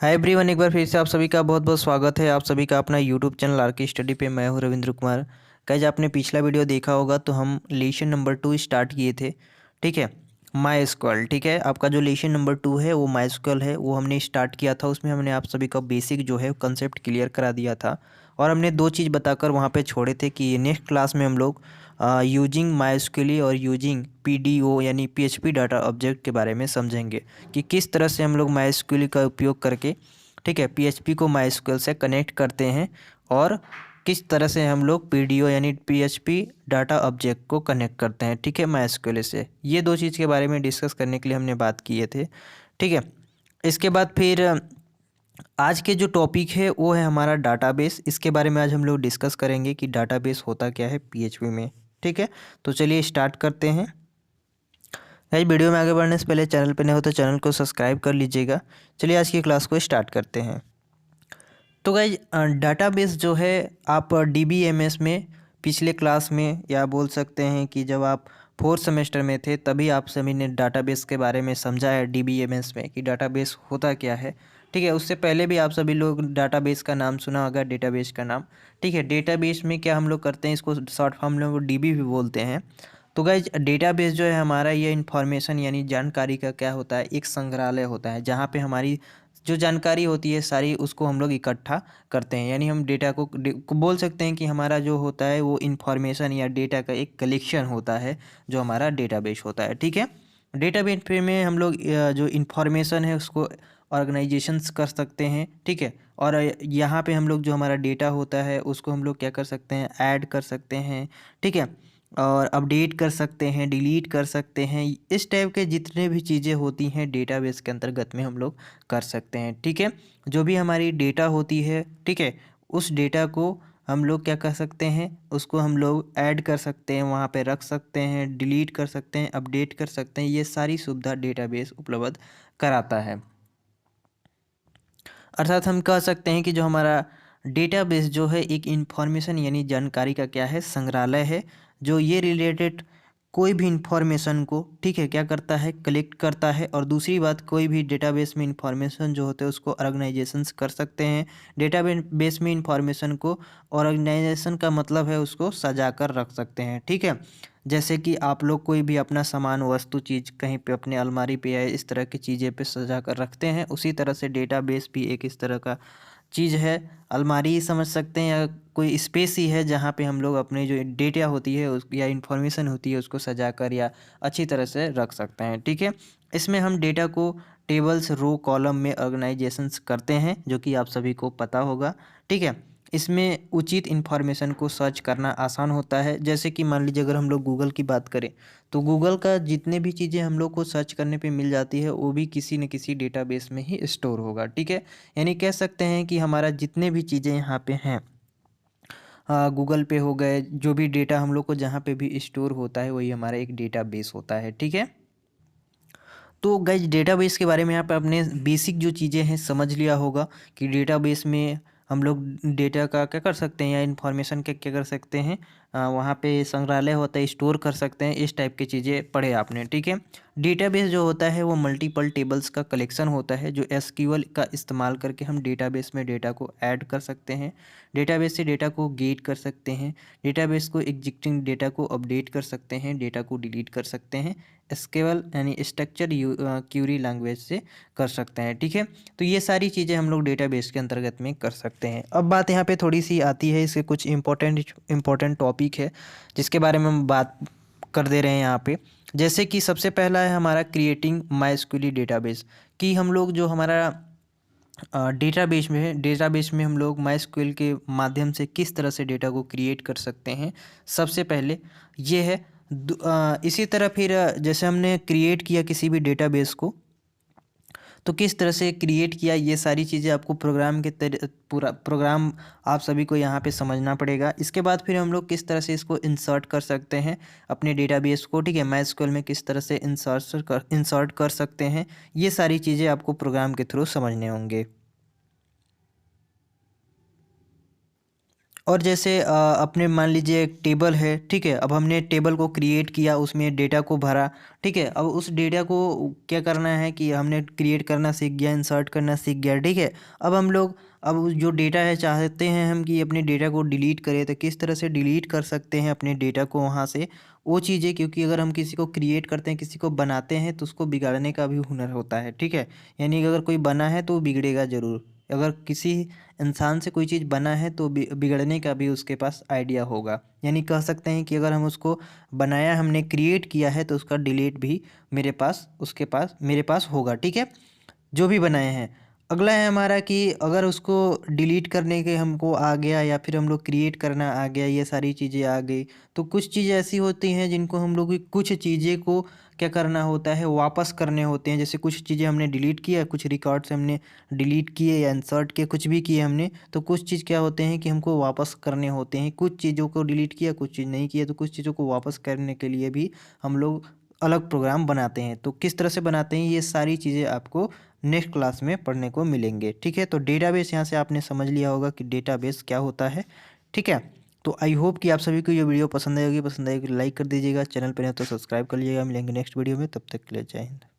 Hi everyone, एक बार फिर से आप सभी का बहुत बहुत स्वागत है। आप सभी का अपना यूट्यूब चैनल आर के स्टडी पे। मैं हूं रविंद्र कुमार। गाइज, आपने पिछला वीडियो देखा होगा तो हम लेसन नंबर 2 स्टार्ट किए थे। ठीक है, माई स्क्वल। ठीक है, आपका जो लेसन नंबर 2 है वो माई स्क्वल है, वो हमने स्टार्ट किया था। उसमें हमने आप सभी का बेसिक जो है कंसेप्ट क्लियर करा दिया था और हमने दो चीज़ बताकर वहाँ पे छोड़े थे कि नेक्स्ट क्लास में हम लोग यूजिंग माई स्क्वली और यूजिंग पीडीओ यानी पीएचपी डाटा ऑब्जेक्ट के बारे में समझेंगे कि किस तरह से हम लोग माई स्क्वली का उपयोग करके, ठीक है, पीएचपी को माई स्क्वल से कनेक्ट करते हैं और किस तरह से हम लोग पीडीओ यानी पीएचपी डाटा ऑब्जेक्ट को कनेक्ट करते हैं, ठीक है, माई स्क्वल से। ये दो चीज़ के बारे में डिस्कस करने के लिए हमने बात किए थे। ठीक है, इसके बाद फिर आज के जो टॉपिक है वो है हमारा डाटाबेस। इसके बारे में आज हम लोग डिस्कस करेंगे कि डाटाबेस होता क्या है पीएचपी में। ठीक है, तो चलिए स्टार्ट करते हैं। गाइस, वीडियो में आगे बढ़ने से पहले चैनल पे नए हो तो चैनल को सब्सक्राइब कर लीजिएगा। चलिए आज की क्लास को स्टार्ट करते हैं। तो गाइस, डाटाबेस जो है आप डीबीएमएस में पिछले क्लास में, या बोल सकते हैं कि जब आप फोर्थ सेमेस्टर में थे तभी आप सभी ने डाटाबेस के बारे में समझा है डीबीएमएस में कि डाटाबेस होता क्या है। ठीक है, उससे पहले भी आप सभी लोग डाटाबेस का नाम सुना होगा, डेटाबेस का नाम। ठीक है, डेटाबेस में क्या हम लोग करते हैं, इसको शॉर्ट फॉर्म में वो डीबी भी बोलते हैं। तो गाइज, डेटाबेस जो है हमारा, ये इन्फॉर्मेशन यानी जानकारी का क्या होता है, एक संग्रहालय होता है जहाँ पे हमारी जो जानकारी होती है सारी उसको हम लोग इकट्ठा करते हैं। यानी हम डेटा को बोल सकते हैं कि हमारा जो होता है वो इन्फॉर्मेशन या डेटा का एक कलेक्शन होता है जो हमारा डेटाबेस होता है। ठीक है, डेटाबेस में हम लोग जो इन्फॉर्मेशन है उसको ऑर्गेनाइजेशंस कर सकते हैं। ठीक है, और यहाँ पे हम लोग जो हमारा डेटा होता है उसको हम लोग क्या कर सकते हैं, ऐड कर सकते हैं। ठीक है, और अपडेट कर सकते हैं, डिलीट कर सकते हैं। इस टाइप के जितने भी चीज़ें होती हैं डेटाबेस के अंतर्गत में हम लोग कर सकते हैं। ठीक है, जो भी हमारी डेटा होती है, ठीक है, उस डेटा को हम लोग क्या कर सकते हैं, उसको हम लोग ऐड कर सकते हैं, वहाँ पे रख सकते हैं, डिलीट कर सकते हैं, अपडेट कर सकते हैं। ये सारी सुविधा डेटाबेस उपलब्ध कराता है। अर्थात हम कह सकते हैं कि जो हमारा डेटाबेस जो है एक इंफॉर्मेशन यानी जानकारी का क्या है, संग्रहालय है, जो ये रिलेटेड कोई भी इंफॉर्मेशन को, ठीक है, क्या करता है, कलेक्ट करता है। और दूसरी बात, कोई भी डेटाबेस में इंफॉर्मेशन जो होते हैं उसको ऑर्गेनाइजेशंस कर सकते हैं। डेटाबेस में इंफॉर्मेशन को ऑर्गेनाइजेशन का मतलब है उसको सजा कर रख सकते हैं। ठीक है, जैसे कि आप लोग कोई भी अपना सामान, वस्तु, चीज़ कहीं पे अपने अलमारी पे या इस तरह की चीज़ें पे सजा कर रखते हैं, उसी तरह से डेटाबेस भी एक इस तरह का चीज़ है। अलमारी ही समझ सकते हैं या कोई स्पेस ही है जहाँ पे हम लोग अपने जो डेटा होती है उस या इंफॉर्मेशन होती है उसको सजा कर या अच्छी तरह से रख सकते हैं। ठीक है, इसमें हम डेटा को टेबल्स, रो, कॉलम में ऑर्गेनाइजेशंस करते हैं, जो कि आप सभी को पता होगा। ठीक है, इसमें उचित इन्फॉर्मेशन को सर्च करना आसान होता है। जैसे कि मान लीजिए अगर हम लोग गूगल की बात करें तो गूगल का जितने भी चीज़ें हम लोग को सर्च करने पे मिल जाती है वो भी किसी न किसी डेटाबेस में ही स्टोर होगा। ठीक है, यानी कह सकते हैं कि हमारा जितने भी चीज़ें यहाँ पे हैं, गूगल पे हो गए, जो भी डेटा हम लोग को जहाँ पे भी स्टोर होता है वही हमारा एक डेटाबेस होता है। ठीक है, तो गाइज डेटाबेस के बारे में यहाँ पे आपने बेसिक जो चीज़ें हैं समझ लिया होगा कि डेटाबेस में हम लोग डेटा का क्या कर सकते हैं या इन्फॉर्मेशन का क्या कर सकते हैं, वहाँ पे संग्रहालय होता है, स्टोर कर सकते हैं, इस टाइप की चीज़ें पढ़े आपने। ठीक है, डेटाबेस जो होता है वो मल्टीपल टेबल्स का कलेक्शन होता है जो एसक्यूएल का इस्तेमाल करके हम डेटाबेस में डेटा को ऐड कर सकते हैं, डेटाबेस से डेटा को गेट कर सकते हैं, डेटाबेस को एग्जिस्टिंग डेटा को अपडेट कर सकते हैं, डेटा को डिलीट कर सकते हैं, एसक्यूएल यानी स्ट्रक्चर क्यूरी लैंग्वेज से कर सकते हैं। ठीक है, तो ये सारी चीज़ें हम लोग डेटाबेस के अंतर्गत में कर सकते हैं। अब बात यहाँ पे थोड़ी सी आती है, इसके कुछ इंपॉर्टेंट टॉपिक है जिसके बारे में हम बात कर दे रहे हैं यहाँ पे। जैसे कि सबसे पहला है हमारा क्रिएटिंग माइस्क्यूली डेटाबेस, कि हम लोग जो हमारा डेटाबेस में हम लोग माइस्क्यूएल के माध्यम से किस तरह से डेटा को क्रिएट कर सकते हैं। सबसे पहले ये है। इसी तरह फिर जैसे हमने क्रिएट किया किसी भी डेटाबेस को तो किस तरह से क्रिएट किया, ये सारी चीज़ें आपको पूरा प्रोग्राम आप सभी को यहाँ पे समझना पड़ेगा। इसके बाद फिर हम लोग किस तरह से इसको इंसर्ट कर सकते हैं अपने डेटाबेस को। ठीक है, माइस्क्यूएल में किस तरह से इंसर्ट कर सकते हैं, ये सारी चीज़ें आपको प्रोग्राम के थ्रू समझने होंगे। और जैसे अपने मान लीजिए एक टेबल है, ठीक है। अब हमने टेबल को क्रिएट किया, उसमें डेटा को भरा, ठीक है। अब उस डेटा को क्या करना है कि हमने क्रिएट करना सीख गया, इंसर्ट करना सीख गया, ठीक है। अब हम लोग अब जो डेटा है चाहते हैं हम कि अपने डेटा को डिलीट करें, तो किस तरह से डिलीट कर सकते हैं अपने डेटा को वहाँ से, वो चीज़ें। क्योंकि अगर हम किसी को क्रिएट करते हैं, किसी को बनाते हैं, तो उसको बिगाड़ने का भी हुनर होता है, ठीक है। यानी कि अगर कोई बना है तो वो बिगड़ेगा ज़रूर। अगर किसी इंसान से कोई चीज़ बना है तो बिगड़ने का भी उसके पास आइडिया होगा। यानी कह सकते हैं कि अगर हम उसको बनाया, हमने क्रिएट किया है, तो उसका डिलीट भी मेरे पास, उसके पास, मेरे पास होगा, ठीक है। जो भी बनाए हैं। अगला है हमारा कि अगर उसको डिलीट करने के हमको आ गया, या फिर हम लोग क्रिएट करना आ गया, ये सारी चीज़ें आ गई, तो कुछ चीज़ें ऐसी होती हैं जिनको हम लोग की कुछ चीज़ें को क्या करना होता है, वापस करने होते हैं। जैसे कुछ चीज़ें हमने डिलीट किया, कुछ रिकॉर्ड्स हमने डिलीट किए या इंसर्ट किए, कुछ भी किए हमने, तो कुछ चीज़ क्या होते हैं कि हमको वापस करने होते हैं। कुछ चीज़ों को डिलीट किया, कुछ चीज़ नहीं किया, तो कुछ चीज़ों को वापस करने के लिए भी हम लोग अलग प्रोग्राम बनाते हैं। तो किस तरह से बनाते हैं, ये सारी चीज़ें आपको नेक्स्ट क्लास में पढ़ने को मिलेंगे, ठीक है। तो डेटाबेस यहाँ से आपने समझ लिया होगा कि डेटाबेस क्या होता है, ठीक है। तो आई होप कि आप सभी को ये वीडियो पसंद आएगी। पसंद आएगी तो लाइक कर दीजिएगा, चैनल पर नहीं तो सब्सक्राइब कर लीजिएगा। मिलेंगे नेक्स्ट वीडियो में, तब तक के लिए जय हिंद।